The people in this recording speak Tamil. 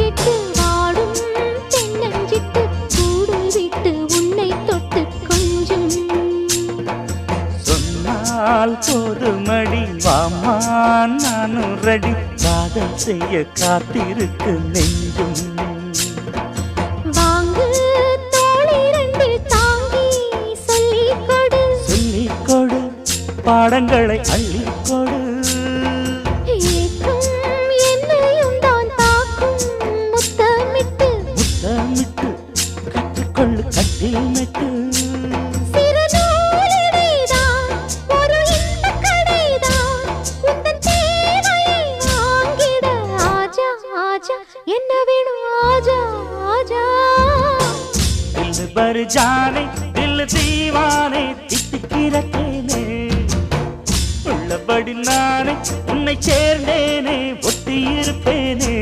கேட்டு வாடும் தென்னஞ்சிட்டு கூடு விட்டு உன்னை தொட்டு கொஞ்சம் சொன்னால் போதுமடி வாமா நானும் ரெடி காதல் செய்ய காத்திருக்கு நெஞ்சும் வாங்கு தோளி ரெண்டு தாங்கி சொல்லிக் கொடு சொல்லிக் கொடு பாடங்களை அள்ளிக் கொடு ஏக்கும் என்னையும் தான் தாக்கும் முத்தமிட்டு முத்தமிட்டு கற்றுக்கொள்ளு கட்டில் மெட்டு சிறு நூலிழைதான் ஒரு இன்பக் கடைதான் உந்தன் தேவையை வாங்கிட ஆஜா ஆஜா என்ன வேணும் ஆஜா ஆஜா दिल भर जाने दिल दीवाने தித்திக்கிற தேனே உள்ளபடி நானே உன்னை சேர்ந்தேனே ஒட்டி இருப்பேனே